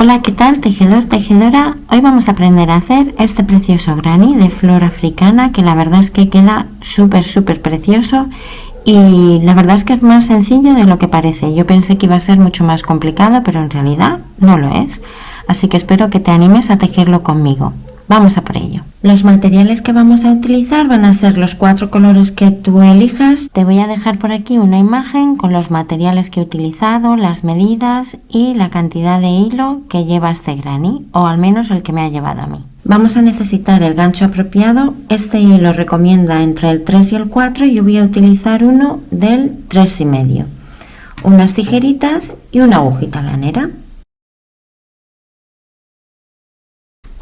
Hola, ¿qué tal, tejedor, tejedora? Hoy vamos a aprender a hacer este precioso granny de flor africana, que la verdad es que queda súper precioso y la verdad es que es más sencillo de lo que parece. Yo pensé que iba a ser mucho más complicado, pero en realidad no lo es. Así que espero que te animes a tejerlo conmigo. Vamos a por ello. Los materiales que vamos a utilizar van a ser los 4 colores que tú elijas. Te voy a dejar por aquí una imagen con los materiales que he utilizado, las medidas y la cantidad de hilo que lleva este granny, o al menos el que me ha llevado a mí. Vamos a necesitar el gancho apropiado. Este hilo recomienda entre el 3 y el 4 y yo voy a utilizar uno del 3,5. Unas tijeritas y una agujita lanera.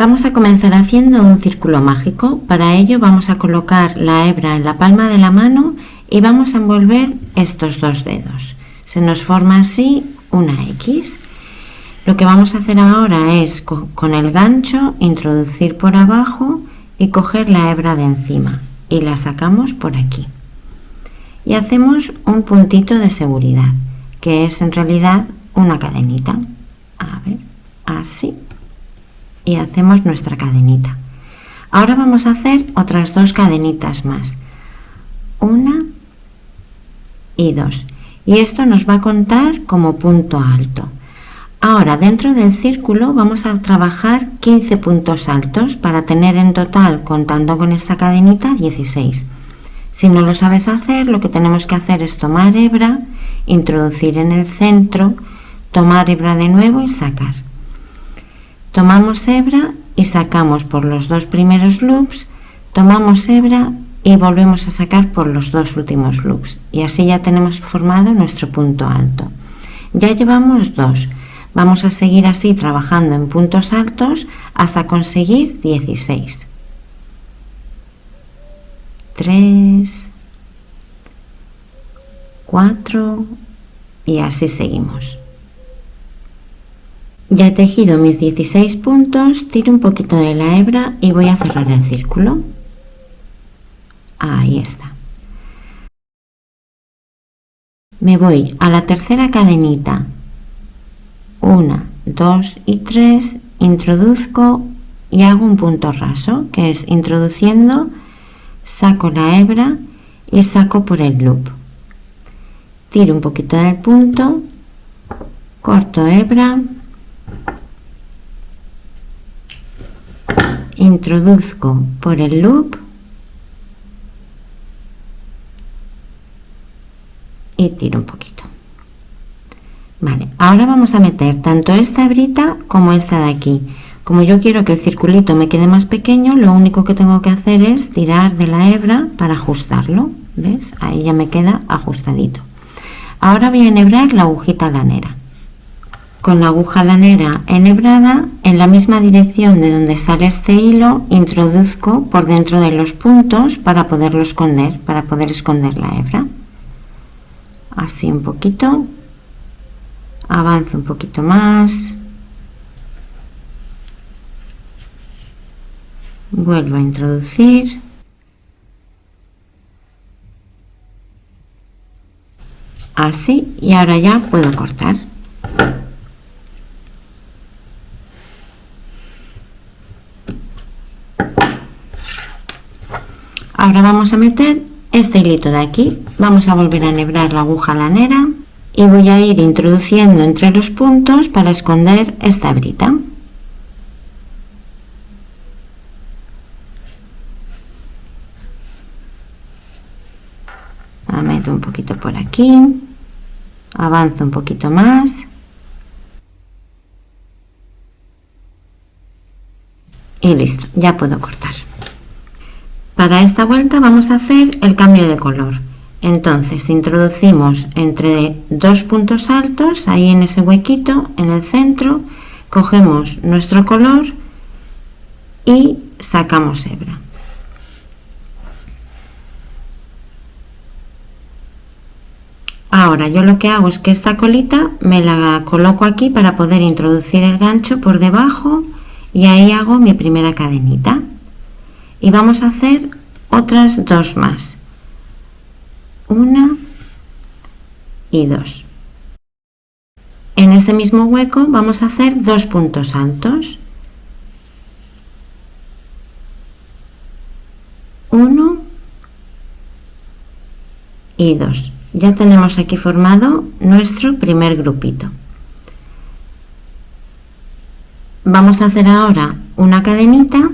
Vamos a comenzar haciendo un círculo mágico. Para ello vamos a colocar la hebra en la palma de la mano y vamos a envolver estos dos dedos. Se nos forma así una X. Lo que vamos a hacer ahora es con el gancho introducir por abajo y coger la hebra de encima y la sacamos por aquí. Y hacemos un puntito de seguridad, que es en realidad una cadenita. A ver, así. Y hacemos nuestra cadenita. Ahora vamos a hacer otras 2 cadenitas más, 1 y 2, y esto nos va a contar como punto alto. Ahora dentro del círculo vamos a trabajar 15 puntos altos para tener en total, contando con esta cadenita, 16. Si no lo sabes hacer, lo que tenemos que hacer es tomar hebra, introducir en el centro, tomar hebra de nuevo y sacar. Tomamos hebra y sacamos por los 2 primeros loops, tomamos hebra y volvemos a sacar por los 2 últimos loops, y así ya tenemos formado nuestro punto alto. Ya llevamos 2, vamos a seguir así trabajando en puntos altos hasta conseguir 16. 3, 4 y así seguimos. Ya he tejido mis 16 puntos, tiro un poquito de la hebra y voy a cerrar el círculo. Ahí está. Me voy a la tercera cadenita, 1, 2 y 3, introduzco y hago un punto raso, que es introduciendo, saco la hebra y saco por el loop. Tiro un poquito del punto, corto hebra, introduzco por el loop y tiro un poquito. Vale, ahora vamos a meter tanto esta hebrita como esta de aquí. Como yo quiero que el circulito me quede más pequeño, lo único que tengo que hacer es tirar de la hebra para ajustarlo. ¿Ves? Ahí ya me queda ajustadito. Ahora voy a enhebrar la agujita lanera. Con la aguja lanera enhebrada, en la misma dirección de donde sale este hilo, introduzco por dentro de los puntos para poderlo esconder, para poder esconder la hebra. Así un poquito, avanzo un poquito más, vuelvo a introducir, así, y ahora ya puedo cortar. Ahora vamos a meter este hilito de aquí, vamos a volver a enhebrar la aguja lanera y voy a ir introduciendo entre los puntos para esconder esta hebrita. La meto un poquito por aquí, avanzo un poquito más y listo, ya puedo cortar. Para esta vuelta vamos a hacer el cambio de color. Entonces introducimos entre 2 puntos altos, ahí en ese huequito, en el centro, cogemos nuestro color y sacamos hebra. Ahora yo lo que hago es que esta colita me la coloco aquí para poder introducir el gancho por debajo y ahí hago mi primera cadenita. Y vamos a hacer otras 2 más, 1 y 2. En este mismo hueco vamos a hacer 2 puntos altos. 1 y 2. Ya tenemos aquí formado nuestro primer grupito. Vamos a hacer ahora una cadenita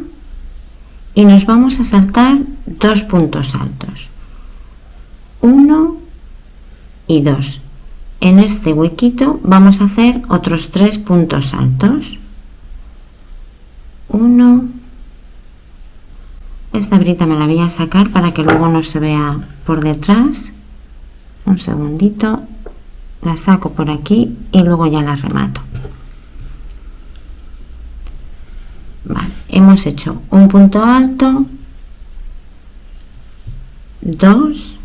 y nos vamos a saltar 2 puntos altos. 1 y 2. En este huequito vamos a hacer otros 3 puntos altos. 1. Esta hebrita me la voy a sacar para que luego no se vea por detrás. Un segundito. La saco por aquí y luego ya la remato. Vale, hemos hecho un punto alto, 2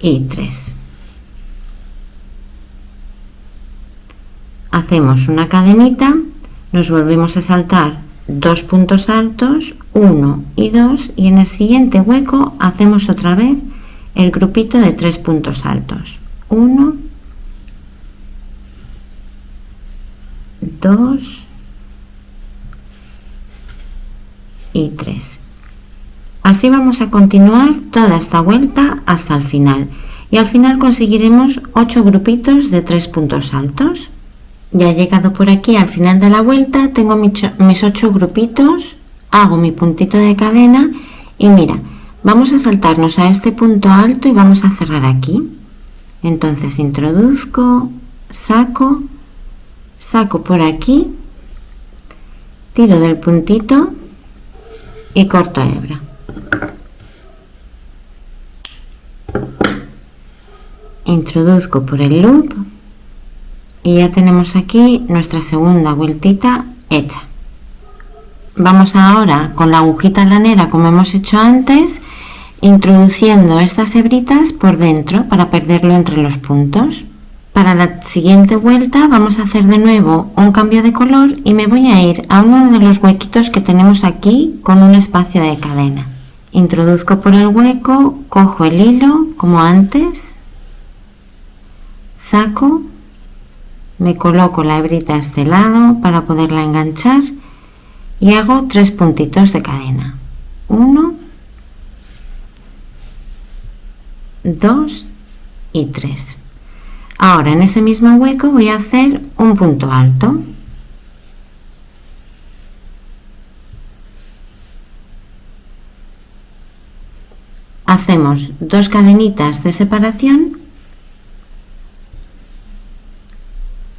y 3. Hacemos una cadenita, nos volvemos a saltar 2 puntos altos, 1 y 2, y en el siguiente hueco hacemos otra vez el grupito de 3 puntos altos. 1, 2 y 3. Así vamos a continuar toda esta vuelta hasta el final, y al final conseguiremos 8 grupitos de 3 puntos altos. Ya he llegado por aquí al final de la vuelta, tengo mis 8 grupitos, hago mi puntito de cadena y mira, vamos a saltarnos a este punto alto y vamos a cerrar aquí. Entonces introduzco, saco por aquí, tiro del puntito y corto hebra. Introduzco por el loop y ya tenemos aquí nuestra segunda vueltita hecha. Vamos ahora con la agujita lanera, como hemos hecho antes, introduciendo estas hebritas por dentro para perderlo entre los puntos. Para la siguiente vuelta vamos a hacer de nuevo un cambio de color y me voy a ir a uno de los huequitos que tenemos aquí con un espacio de cadena. Introduzco por el hueco, cojo el hilo como antes, saco, me coloco la hebrita a este lado para poderla enganchar y hago 3 puntitos de cadena. 1, 2 y 3. Ahora en ese mismo hueco voy a hacer un punto alto. Hacemos 2 cadenitas de separación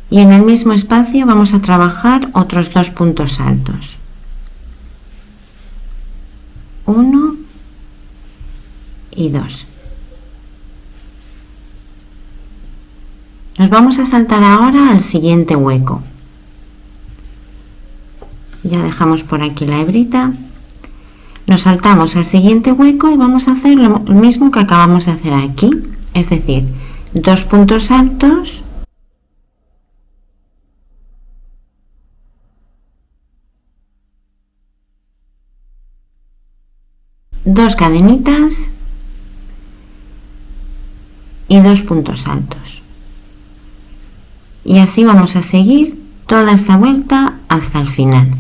y en el mismo espacio vamos a trabajar otros 2 puntos altos. 1 y 2. Nos vamos a saltar ahora al siguiente hueco. Ya dejamos por aquí la hebrita. Nos saltamos al siguiente hueco y vamos a hacer lo mismo que acabamos de hacer aquí. Es decir, 2 puntos altos, dos cadenitas y 2 puntos altos. Y así vamos a seguir toda esta vuelta hasta el final.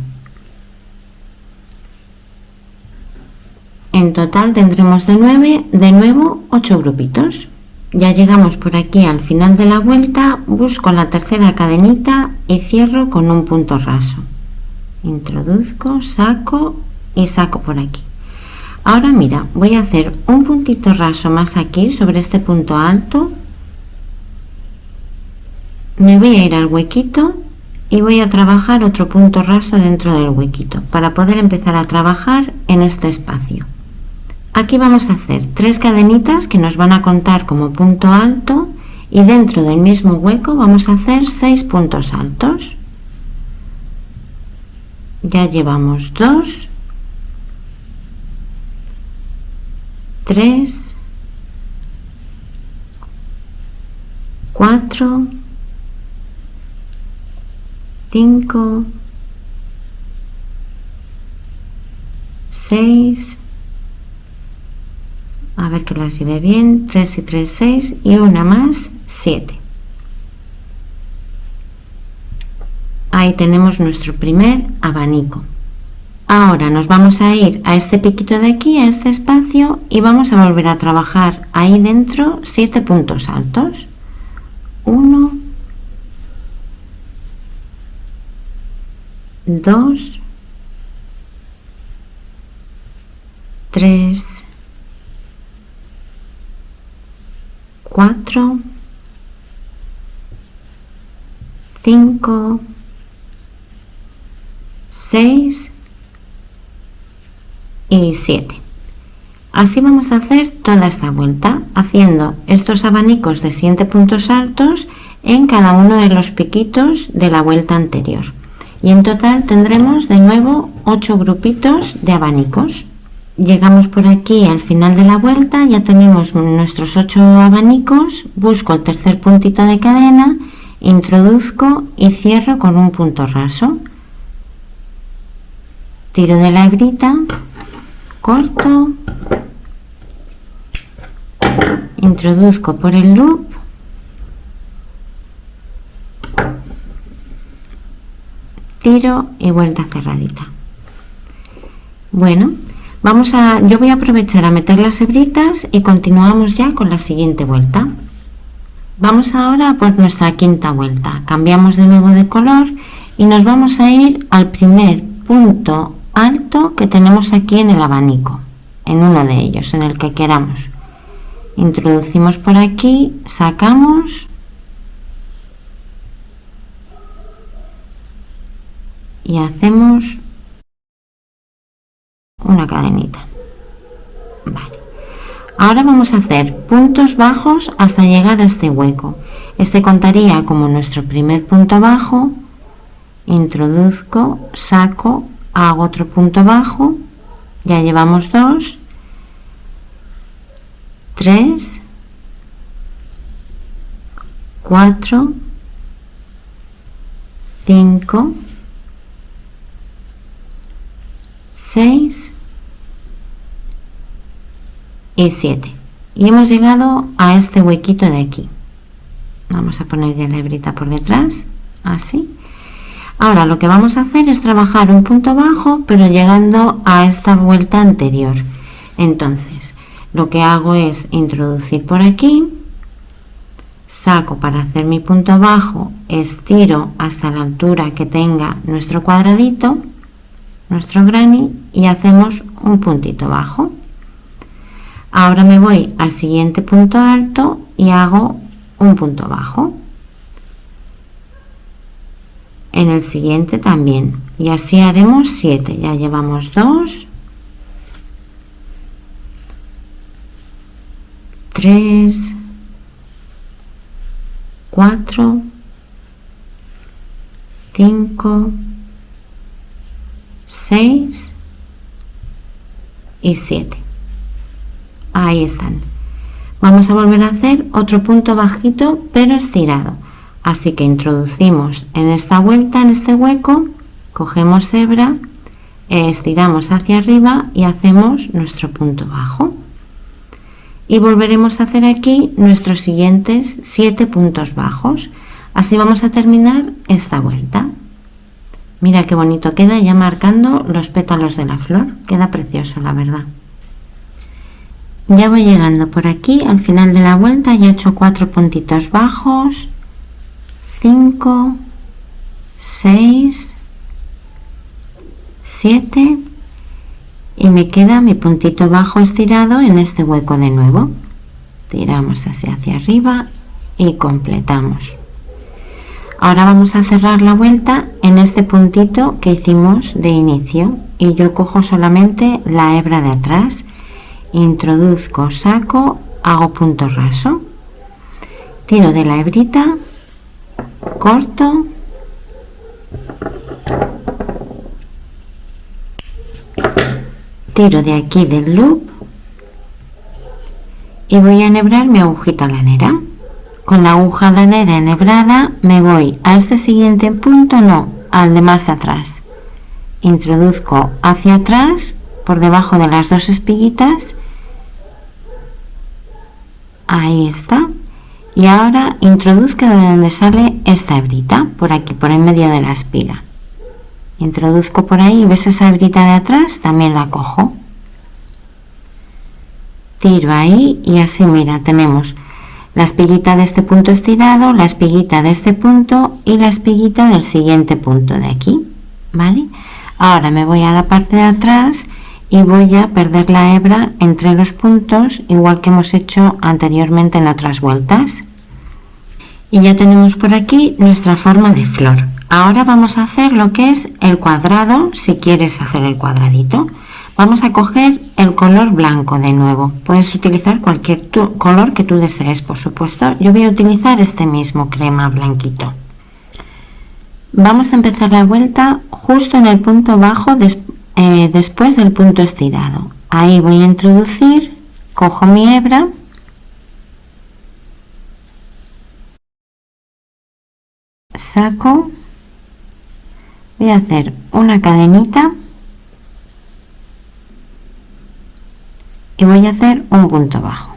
En total tendremos de nuevo 8 grupitos. Ya llegamos por aquí al final de la vuelta, busco la tercera cadenita y cierro con un punto raso. Introduzco, saco y saco por aquí. Ahora mira, voy a hacer un puntito raso más aquí sobre este punto alto. Me voy a ir al huequito y voy a trabajar otro punto raso dentro del huequito para poder empezar a trabajar en este espacio. Aquí vamos a hacer 3 cadenitas que nos van a contar como punto alto y dentro del mismo hueco vamos a hacer 6 puntos altos. Ya llevamos 2, 3, 4, 5, 6, a ver que las lleve bien, 3 y 3, 6 y una más, 7. Ahí tenemos nuestro primer abanico. Ahora nos vamos a ir a este piquito de aquí, a este espacio, y vamos a volver a trabajar ahí dentro 7 puntos altos. 1, 2, 3, 4, 5, 6 y 7. Así vamos a hacer toda esta vuelta, haciendo estos abanicos de 7 puntos altos en cada uno de los piquitos de la vuelta anterior. Y en total tendremos de nuevo 8 grupitos de abanicos. Llegamos por aquí al final de la vuelta, ya tenemos nuestros 8 abanicos, busco el tercer puntito de cadena, introduzco y cierro con un punto raso. Tiro de la hebrita, corto, introduzco por el loop, tiro y vuelta cerradita. Bueno, yo voy a aprovechar a meter las hebritas y continuamos ya con la siguiente vuelta. Vamos ahora por nuestra quinta vuelta, cambiamos de nuevo de color y nos vamos a ir al primer punto alto que tenemos aquí en el abanico, en uno de ellos, en el que queramos. Introducimos por aquí, sacamos y hacemos una cadenita. Vale. Ahora vamos a hacer puntos bajos hasta llegar a este hueco. Este contaría como nuestro primer punto bajo. Introduzco, saco, hago otro punto bajo, ya llevamos 2, 3, 4, 5, 6 y 7. Y hemos llegado a este huequito de aquí. Vamos a poner ya la hebrita por detrás, así. Ahora lo que vamos a hacer es trabajar un punto bajo, pero llegando a esta vuelta anterior. Entonces, lo que hago es introducir por aquí, saco para hacer mi punto bajo, estiro hasta la altura que tenga nuestro cuadradito, nuestro granny, y hacemos un puntito bajo. Ahora me voy al siguiente punto alto y hago un punto bajo. En el siguiente también, y así haremos 7. Ya llevamos 2, 3, 4, 5, 6 y 7. Ahí están. Vamos a volver a hacer otro punto bajito pero estirado. Así que introducimos en esta vuelta, en este hueco, cogemos hebra, estiramos hacia arriba y hacemos nuestro punto bajo. Y volveremos a hacer aquí nuestros siguientes 7 puntos bajos. Así vamos a terminar esta vuelta. Mira qué bonito queda, ya marcando los pétalos de la flor. Queda precioso, la verdad. Ya voy llegando por aquí al final de la vuelta, ya he hecho 4 puntitos bajos. 5, 6, 7 y me queda mi puntito bajo estirado en este hueco de nuevo. Tiramos así hacia arriba y completamos. Ahora vamos a cerrar la vuelta en este puntito que hicimos de inicio y yo cojo solamente la hebra de atrás, introduzco, saco, hago punto raso, tiro de la hebrita, corto, tiro de aquí del loop y voy a enhebrar mi agujita lanera. Con la aguja lanera enhebrada me voy a este siguiente punto, no, al de más atrás. Introduzco hacia atrás por debajo de las 2 espiguitas Ahí está. Y ahora introduzco de donde sale esta hebrita, por aquí, por en medio de la espiga. Introduzco por ahí, ¿ves esa hebrita de atrás? También la cojo. Tiro ahí y así, mira, tenemos la espiguita de este punto estirado, la espiguita de este punto y la espiguita del siguiente punto de aquí, ¿vale? Ahora me voy a la parte de atrás y voy a perder la hebra entre los puntos, igual que hemos hecho anteriormente en otras vueltas. Y ya tenemos por aquí nuestra forma de flor. Ahora vamos a hacer lo que es el cuadrado, si quieres hacer el cuadradito. Vamos a coger el color blanco de nuevo. Puedes utilizar cualquier color que tú desees, por supuesto. Yo voy a utilizar este mismo crema blanquito. Vamos a empezar la vuelta justo en el punto bajo después del punto estirado. Ahí voy a introducir, cojo mi hebra, saco, voy a hacer una cadenita y voy a hacer un punto bajo.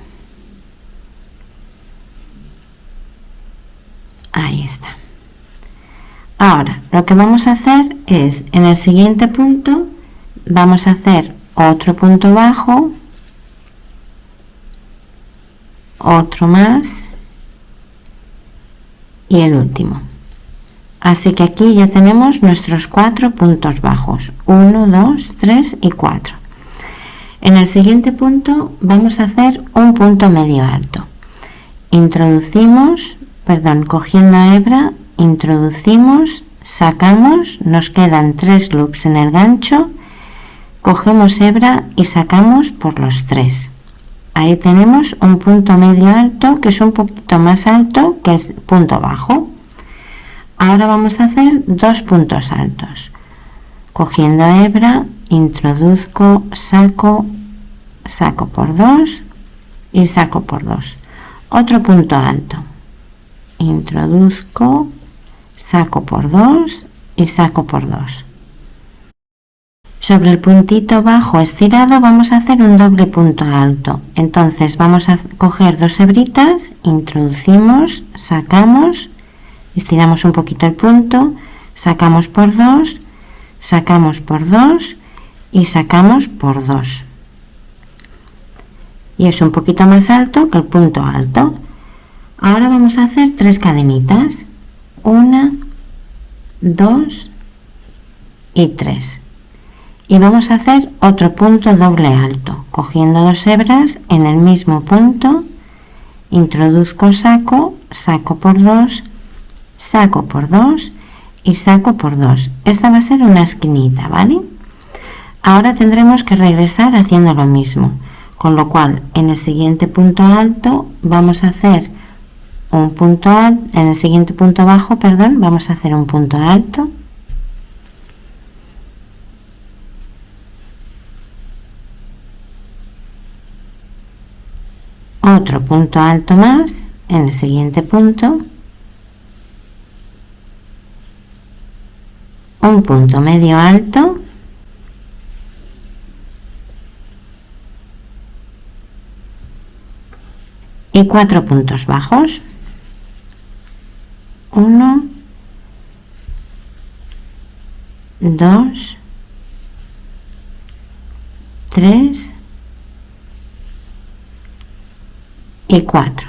Ahí está. Ahora lo que vamos a hacer es, en el siguiente punto vamos a hacer otro punto bajo, otro más y el último. Así que aquí ya tenemos nuestros 4 puntos bajos, 1, 2, 3 y 4. En el siguiente punto vamos a hacer un punto medio alto. Introducimos, cogiendo hebra, introducimos, sacamos, nos quedan 3 loops en el gancho, cogemos hebra y sacamos por los 3. Ahí tenemos un punto medio alto que es un poquito más alto que el punto bajo. Ahora vamos a hacer 2 puntos altos. Cogiendo hebra, introduzco, saco, saco por 2 y saco por 2. Otro punto alto. Introduzco, saco por 2 y saco por 2. Sobre el puntito bajo estirado vamos a hacer un doble punto alto. Entonces vamos a coger 2 hebritas, introducimos, sacamos, estiramos un poquito el punto, sacamos por 2, sacamos por 2 y sacamos por 2. Y es un poquito más alto que el punto alto. Ahora vamos a hacer 3 cadenitas, 1, 2 y 3. Y vamos a hacer otro punto doble alto, cogiendo 2 hebras en el mismo punto, introduzco, saco, saco por 2, saco por 2 y saco por 2. Esta va a ser una esquinita, ¿vale? Ahora tendremos que regresar haciendo lo mismo, con lo cual en el siguiente punto alto vamos a hacer un punto alto, en el siguiente punto bajo, vamos a hacer un punto alto, otro punto alto más en el siguiente punto, un punto medio alto y 4 puntos bajos, 1, 2, 3 y 4.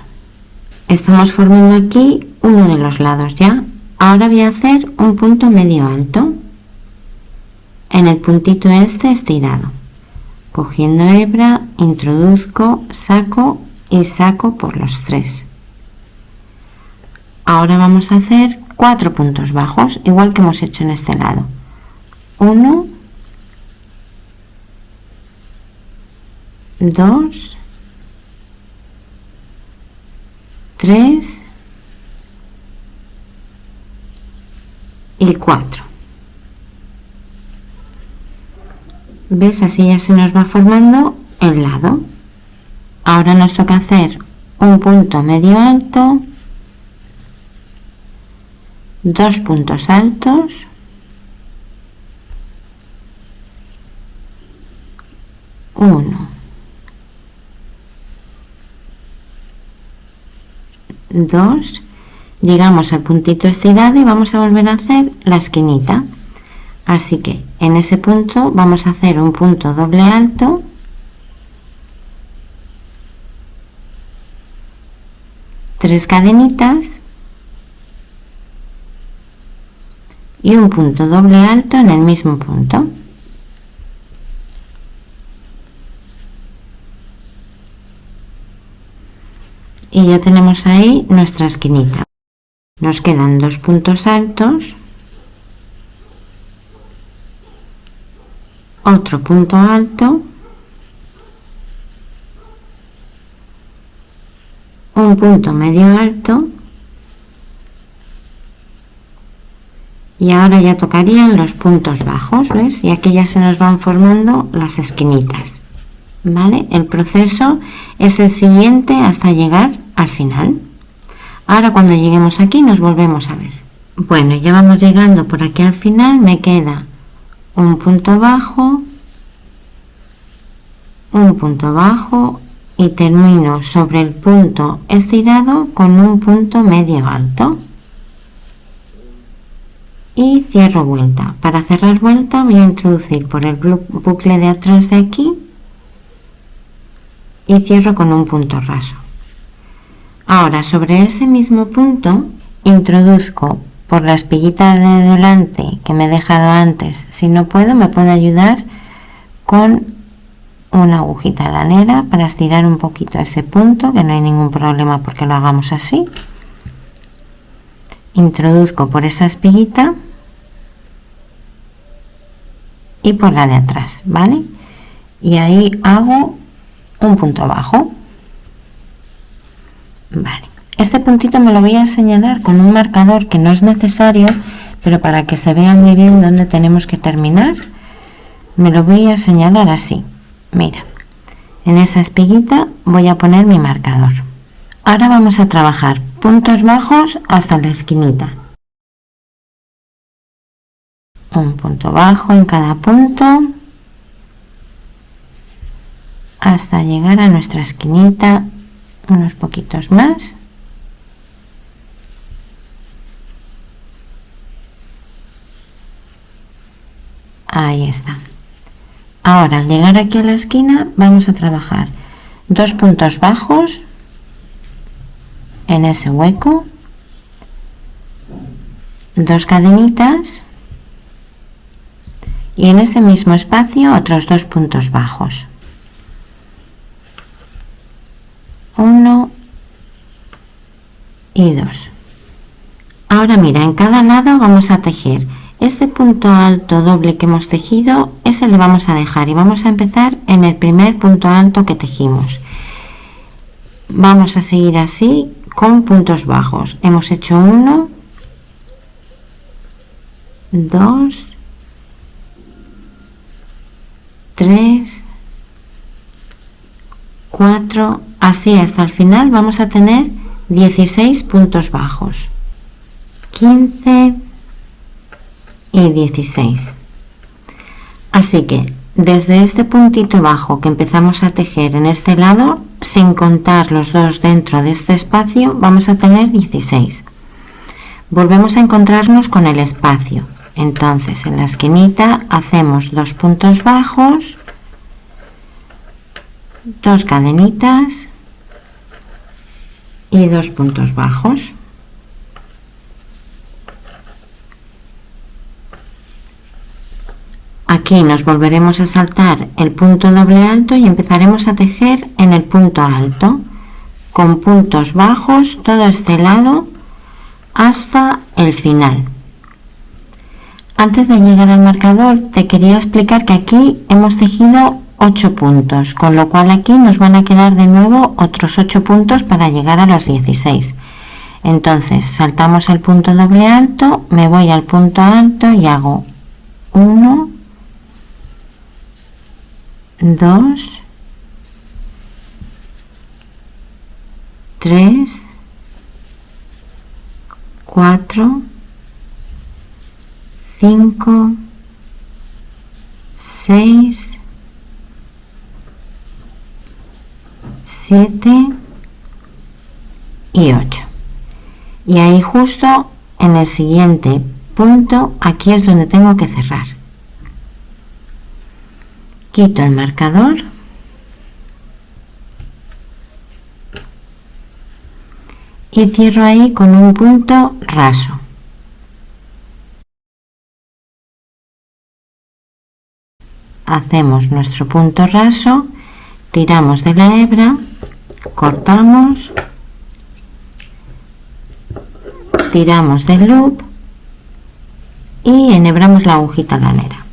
Estamos formando aquí uno de los lados ya. Ahora voy a hacer un punto medio alto en el puntito este estirado, cogiendo hebra, introduzco, saco y saco por los 3. Ahora vamos a hacer 4 puntos bajos, igual que hemos hecho en este lado. 1, 2, 3 y 4. ¿Ves? Así ya se nos va formando el lado. Ahora nos toca hacer un punto medio alto, 2 puntos altos, uno, 2, llegamos al puntito estirado y vamos a volver a hacer la esquinita. Así que en ese punto vamos a hacer un punto doble alto, tres cadenitas y un punto doble alto en el mismo punto. Y ya tenemos ahí nuestra esquinita. Nos quedan 2 puntos altos, otro punto alto, un punto medio alto y ahora ya tocarían los puntos bajos, ¿ves? Y aquí ya se nos van formando las esquinitas, ¿vale? El proceso es el siguiente hasta llegar al final. Ahora cuando lleguemos aquí nos volvemos a ver. Bueno, ya vamos llegando por aquí al final, me queda un punto bajo y termino sobre el punto estirado con un punto medio alto y cierro vuelta. Para cerrar vuelta voy a introducir por el bucle de atrás de aquí y cierro con un punto raso. Ahora sobre ese mismo punto introduzco por la espiguita de delante que me he dejado antes. Si no puedo, me puede ayudar con una agujita lanera para estirar un poquito ese punto, que no hay ningún problema porque lo hagamos así. Introduzco por esa espiguita y por la de atrás, ¿vale? Y ahí hago un punto bajo. Vale, este puntito me lo voy a señalar con un marcador que no es necesario, pero para que se vea muy bien dónde tenemos que terminar, me lo voy a señalar así. Mira, en esa espiguita voy a poner mi marcador. Ahora vamos a trabajar puntos bajos hasta la esquinita. Un punto bajo en cada punto hasta llegar a nuestra esquinita, unos poquitos más. Ahí está. Ahora al llegar aquí a la esquina vamos a trabajar 2 puntos bajos en ese hueco, 2 cadenitas y en ese mismo espacio otros 2 puntos bajos. 1 y 2. Ahora mira, en cada lado vamos a tejer este punto alto doble que hemos tejido, ese le vamos a dejar y vamos a empezar en el primer punto alto que tejimos. Vamos a seguir así con puntos bajos. Hemos hecho 1, 2, 3, 4, así hasta el final vamos a tener 16 puntos bajos, 15 y 16. Así que desde este puntito bajo que empezamos a tejer en este lado, sin contar los dos dentro de este espacio, vamos a tener 16. Volvemos a encontrarnos con el espacio. Entonces en la esquinita hacemos 2 puntos bajos, 2 cadenitas y 2 puntos bajos. Aquí nos volveremos a saltar el punto doble alto y empezaremos a tejer en el punto alto con puntos bajos todo este lado hasta el final. Antes de llegar al marcador te quería explicar que aquí hemos tejido 8 puntos, con lo cual aquí nos van a quedar de nuevo otros 8 puntos para llegar a los 16. Entonces saltamos el punto doble alto, me voy al punto alto y hago 1, 2, 3, 4, 5, 6, 7 y 8. y ahí justo en el siguiente punto, aquí es donde tengo que cerrar. Quito el marcador y cierro ahí con un punto raso. Hacemos nuestro punto raso, tiramos de la hebra, cortamos, tiramos del loop y enhebramos la agujita lanera.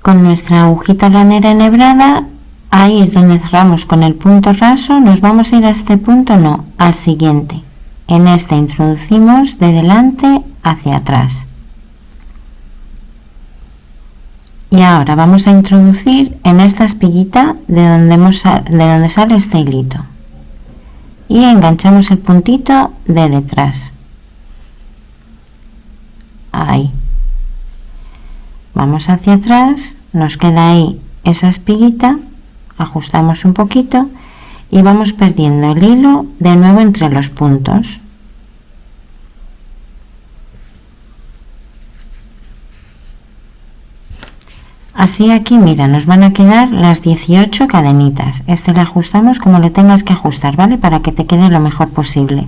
Con nuestra agujita lanera enhebrada, ahí es donde cerramos con el punto raso. Nos vamos a ir a este punto, no, al siguiente. En este introducimos de delante hacia atrás. Y ahora vamos a introducir en esta espiguita de donde sale este hilito. Y enganchamos el puntito de detrás. Ahí. Vamos hacia atrás, nos queda ahí esa espiguita, ajustamos un poquito y vamos perdiendo el hilo de nuevo entre los puntos. Así aquí, mira, nos van a quedar las 18 cadenitas. Este le ajustamos como le tengas que ajustar, ¿vale? Para que te quede lo mejor posible.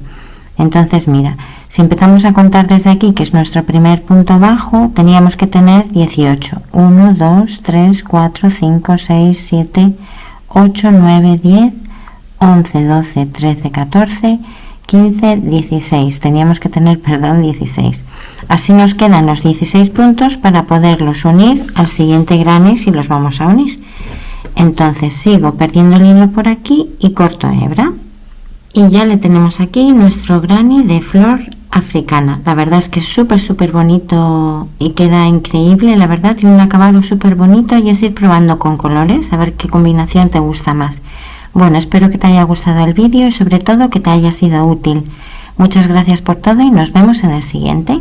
Entonces, mira, si empezamos a contar desde aquí, que es nuestro primer punto bajo, teníamos que tener 18. 1, 2, 3, 4, 5, 6, 7, 8, 9, 10, 11, 12, 13, 14, 15, 16. Teníamos que tener, 16. Así nos quedan los 16 puntos para poderlos unir al siguiente granny si los vamos a unir. Entonces sigo perdiendo el hilo por aquí y corto hebra. Y ya le tenemos aquí nuestro granny de flor africana. La verdad es que es súper bonito y queda increíble, la verdad, tiene un acabado súper bonito y es ir probando con colores a ver qué combinación te gusta más. Bueno, espero que te haya gustado el vídeo y sobre todo que te haya sido útil. Muchas gracias por todo y nos vemos en el siguiente.